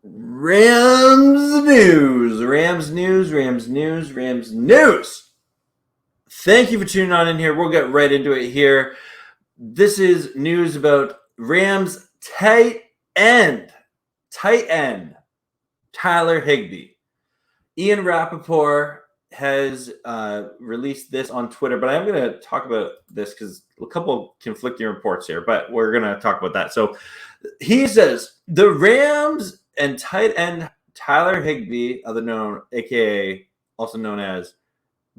Rams news, Rams news, Rams news, Rams news. Thank you for tuning on in here. We'll get right into it here. This is news about Rams tight end, Tyler Higbee. Ian Rappaport has released this on Twitter, but I'm going to talk about this because a couple conflicting reports here, but we're going to talk about that. So he says the Rams and tight end Tyler Higbee, also known as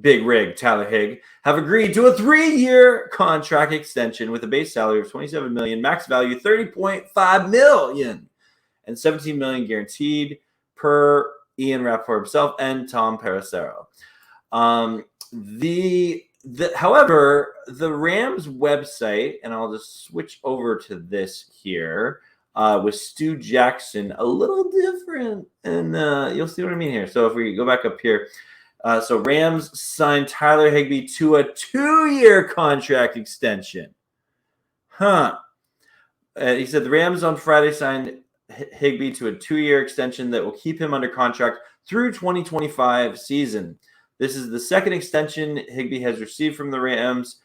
Big Rig Tyler Higg, have agreed to a 3-year contract extension with a base salary of $27 million, max value $30.5 million, and $17 million guaranteed per Ian Rappaport himself and Tom Pericero. However, the Rams website, and I'll just switch over to this here, with Stu Jackson, a little different, and you'll see what I mean here. So if we go back up here, so Rams signed Tyler Higbee to a 2-year contract extension. He said the Rams on Friday signed Higbee to a 2-year extension that will keep him under contract through 2025 season. This is the second extension Higbee has received from the Rams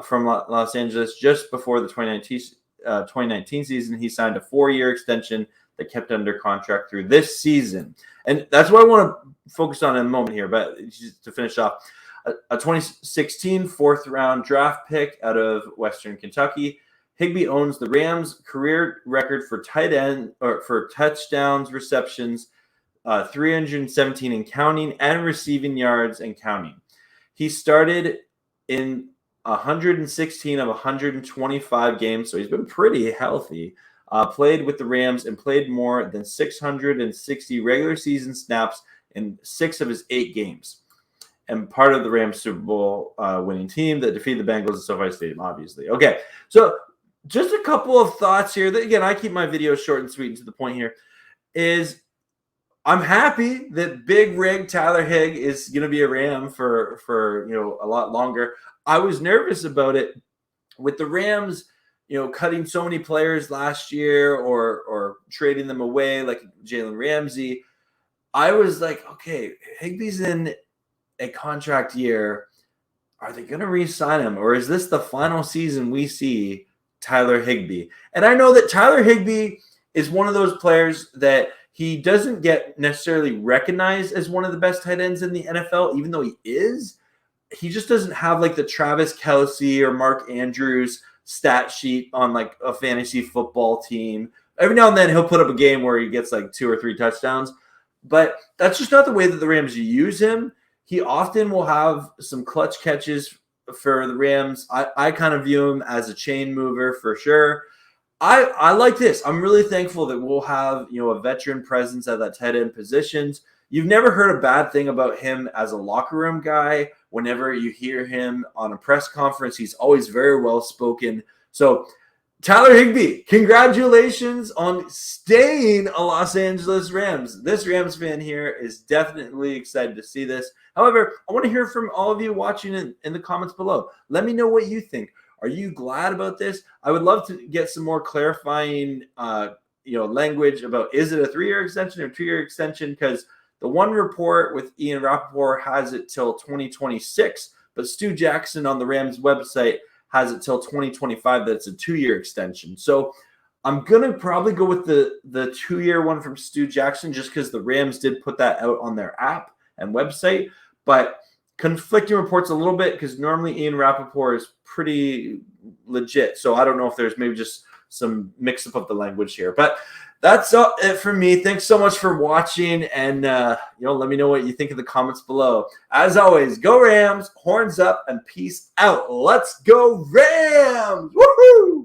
from Los Angeles just before the 2019 season. He signed a 4-year extension that kept under contract through this season. And that's what I want to focus on in a moment here. But just to finish off, a 2016 4th-round draft pick out of Western Kentucky. Higbee owns the Rams' career record for tight end or for touchdowns, receptions, 317 and counting, and receiving yards and counting. He started in 116 of 125 games, so he's been pretty healthy. Played with the Rams and played more than 660 regular season snaps in 6 of his 8 games. And part of the Rams Super Bowl winning team that defeated the Bengals at SoFi Stadium, obviously. Okay, so just a couple of thoughts here. That, again, I keep my videos short and sweet and to the point here, is I'm happy that Big Rig Tyler Higg is going to be a Ram for a lot longer. I was nervous about it with the Rams, cutting so many players last year or trading them away like Jalen Ramsey. I was like, okay, Higbee's in a contract year. Are they going to re-sign him, or is this the final season we see Tyler Higbee? And I know that Tyler Higbee is one of those players that he doesn't get necessarily recognized as one of the best tight ends in the NFL, even though he is. He just doesn't have like the Travis Kelce or Mark Andrews stat sheet on like a fantasy football team. Every now and then he'll put up a game where he gets like 2 or 3 touchdowns, but that's just not the way that the Rams use him. He often will have some clutch catches for the Rams. I kind of view him as a chain mover for sure. I like this. I'm really thankful that we'll have, a veteran presence at that tight end positions. You've never heard a bad thing about him as a locker room guy. Whenever you hear him on a press conference, he's always very well spoken. So Tyler Higbee, congratulations on staying a Los Angeles Rams. This Rams fan here is definitely excited to see this. However, I want to hear from all of you watching in the comments below. Let me know what you think. Are you glad about this? I would love to get some more clarifying, language about, is it a 3-year extension or 2-year extension? Because the one report with Ian Rappaport has it till 2026, but Stu Jackson on the Rams website has it till 2025 that it's a 2-year extension. So I'm going to probably go with the 2-year one from Stu Jackson just because the Rams did put that out on their app and website. But conflicting reports a little bit because normally Ian Rappaport is pretty legit. So I don't know if there's maybe just some mix up of the language here. But that's it for me. Thanks so much for watching. And, let me know what you think in the comments below. As always, go Rams, horns up, and peace out. Let's go Rams! Woohoo!